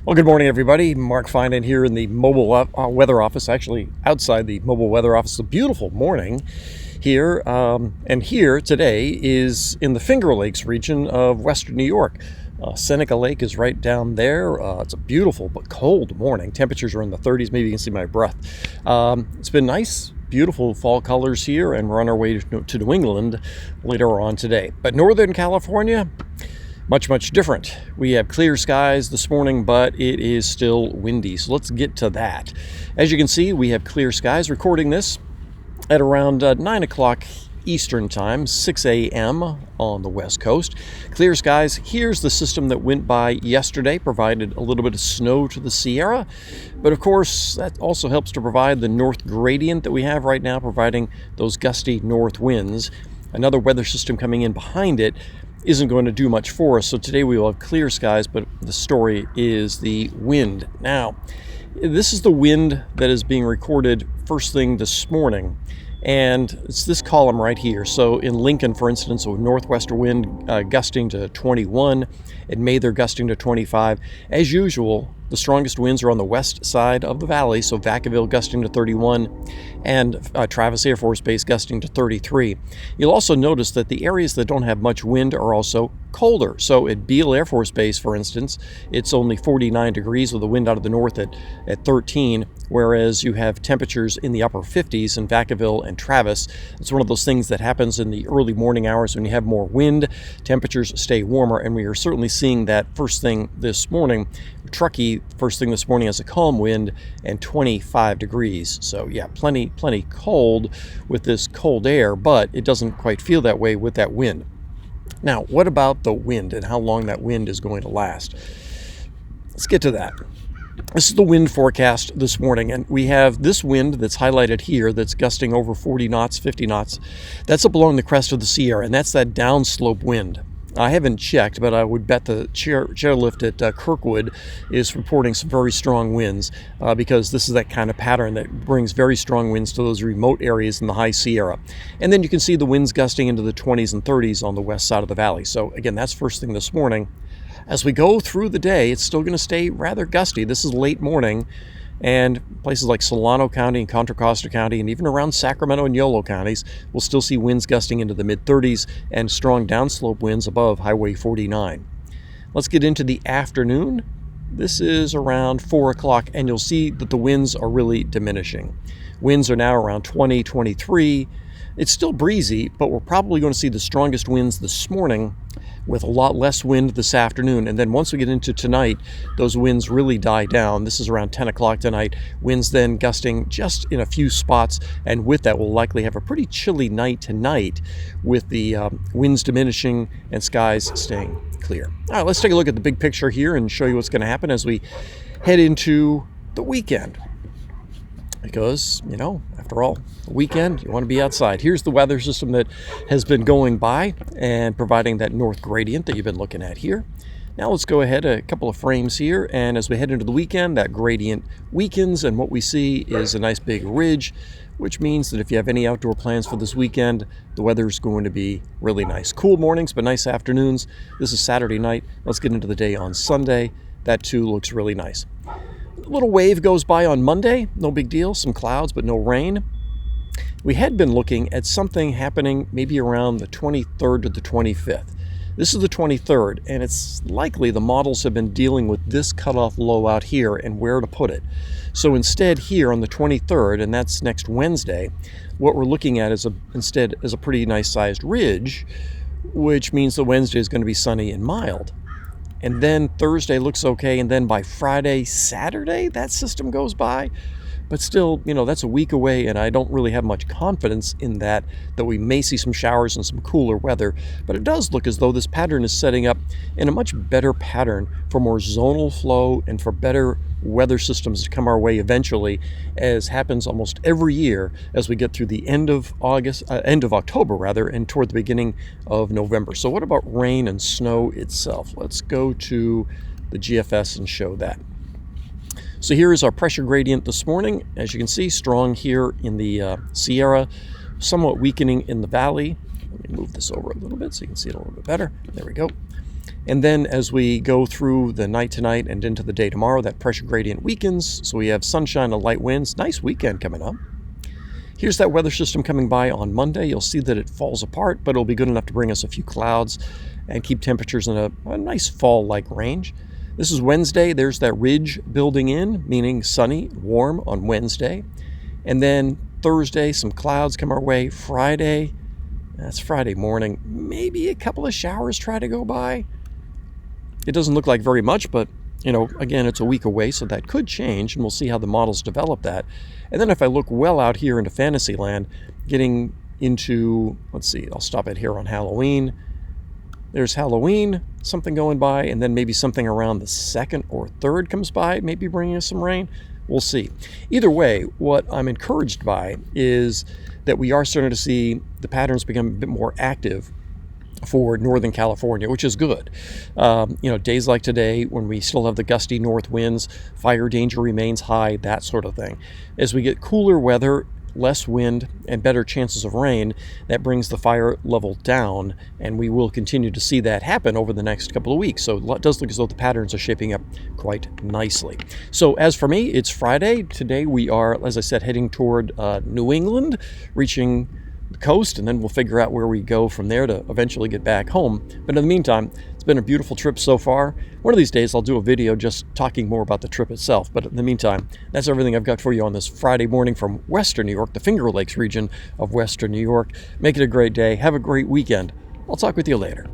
Well, good morning, everybody. Mark Finan here in the mobile weather office, actually outside the mobile weather office. It's a beautiful morning here. And here today is in the Finger Lakes region of western New York. Seneca Lake is right down there. It's a beautiful but cold morning. Temperatures are in the 30s. Maybe you can see my breath. It's been nice. Beautiful fall colors here, and we're on our way to New England later on today. But Northern California, much different. We have clear skies this morning, but it is still windy. So let's get to that. As you can see, we have clear skies. Recording this at around 9 o'clock Eastern time, 6 a.m. on the West Coast. Clear skies. Here's the system that went by yesterday, provided a little bit of snow to the Sierra. But of course, that also helps to provide the north gradient that we have right now, providing those gusty north winds. Another weather system coming in behind it isn't going to do much for us. So today we will have clear skies, but the story is the wind. Now, this is the wind that is being recorded first thing this morning. And it's this column right here. So in Lincoln, for instance, a northwester wind gusting to 21. In May, they're gusting to 25. As usual, the strongest winds are on the west side of the valley, so Vacaville gusting to 31, and Travis Air Force Base gusting to 33. You'll also notice that the areas that don't have much wind are also colder. So at Beale Air Force Base, for instance, it's only 49 degrees with a wind out of the north at 13, whereas you have temperatures in the upper 50s in Vacaville and Travis. It's one of those things that happens in the early morning hours when you have more wind. Temperatures stay warmer, and we are certainly seeing that first thing this morning. Truckee, first thing this morning, has a calm wind and 25 degrees. So yeah, plenty cold with this cold air, but it doesn't quite feel that way with that wind. Now, what about the wind and how long that wind is going to last? Let's get to that. This is the wind forecast this morning, and we have this wind that's highlighted here that's gusting over 40 knots, 50 knots. That's up along the crest of the Sierra, and that's that downslope wind. I haven't checked, but I would bet the chairlift at Kirkwood is reporting some very strong winds because this is that kind of pattern that brings very strong winds to those remote areas in the high Sierra. And then you can see the winds gusting into the 20s and 30s on the west side of the valley. So again, that's first thing this morning. As we go through the day, it's still going to stay rather gusty. This is late morning, and places like Solano County and Contra Costa County and even around Sacramento and Yolo counties will still see winds gusting into the mid-30s and strong downslope winds above Highway 49. Let's get into the afternoon. This is around 4 o'clock, and you'll see that the winds are really diminishing. Winds are now around 20, 23. It's still breezy, but we're probably going to see the strongest winds this morning with a lot less wind this afternoon. And then once we get into tonight, those winds really die down. This is around 10 o'clock tonight. Winds then gusting just in a few spots. And with that, we'll likely have a pretty chilly night tonight with the winds diminishing and skies staying clear. All right, let's take a look at the big picture here and show you what's going to happen as we head into the weekend. Because, after all, the weekend, you want to be outside. Here's the weather system that has been going by and providing that north gradient that you've been looking at here. Now let's go ahead a couple of frames here, and as we head into the weekend, that gradient weakens, and what we see is a nice big ridge, which means that if you have any outdoor plans for this weekend, the weather's going to be really nice. Cool mornings, but nice afternoons. This is Saturday night. Let's get into the day on Sunday. That too looks really nice. A little wave goes by on Monday, no big deal, some clouds but no rain. We had been looking at something happening maybe around the 23rd to the 25th. This is the 23rd, and it's likely the models have been dealing with this cutoff low out here and where to put it. So instead here on the 23rd, and that's next Wednesday, what we're looking at is instead a pretty nice sized ridge, which means the Wednesday is going to be sunny and mild. And then Thursday looks okay, and then by Friday, Saturday, that system goes by. But still, that's a week away, and I don't really have much confidence in that we may see some showers and some cooler weather. But it does look as though this pattern is setting up in a much better pattern for more zonal flow and for better weather systems to come our way eventually, as happens almost every year as we get through the end of October, and toward the beginning of November. So what about rain and snow itself? Let's go to the GFS and show that. So here is our pressure gradient this morning. As you can see, strong here in the Sierra, somewhat weakening in the valley. Let me move this over a little bit so you can see it a little bit better. There we go. And then as we go through the night tonight and into the day tomorrow, that pressure gradient weakens. So we have sunshine and light winds. Nice weekend coming up. Here's that weather system coming by on Monday. You'll see that it falls apart, but it'll be good enough to bring us a few clouds and keep temperatures in a nice fall-like range. This is Wednesday. There's that ridge building in, meaning sunny, warm on Wednesday. And then Thursday, some clouds come our way. Friday, that's Friday morning. Maybe a couple of showers try to go by. It doesn't look like very much, but again, it's a week away, so that could change, and we'll see how the models develop that. And then if I look well out here into Fantasyland, getting into, let's see, I'll stop it here on Halloween. There's Halloween, something going by, and then maybe something around the 2nd or 3rd comes by, maybe bringing us some rain. We'll see. Either way, what I'm encouraged by is that we are starting to see the patterns become a bit more active for Northern California, which is good. Days like today, when we still have the gusty north winds, fire danger remains high, that sort of thing. As we get cooler weather, less wind, and better chances of rain, that brings the fire level down, and we will continue to see that happen over the next couple of weeks. So it does look as though the patterns are shaping up quite nicely. So as for me, it's Friday. Today we are, as I said, heading toward New England, reaching the coast, and then we'll figure out where we go from there to eventually get back home. But in the meantime, it's been a beautiful trip so far. One of these days I'll do a video just talking more about the trip itself. But in the meantime, that's everything I've got for you on this Friday morning from Western New York, the Finger Lakes region of Western New York. Make it a great day. Have a great weekend. I'll talk with you later.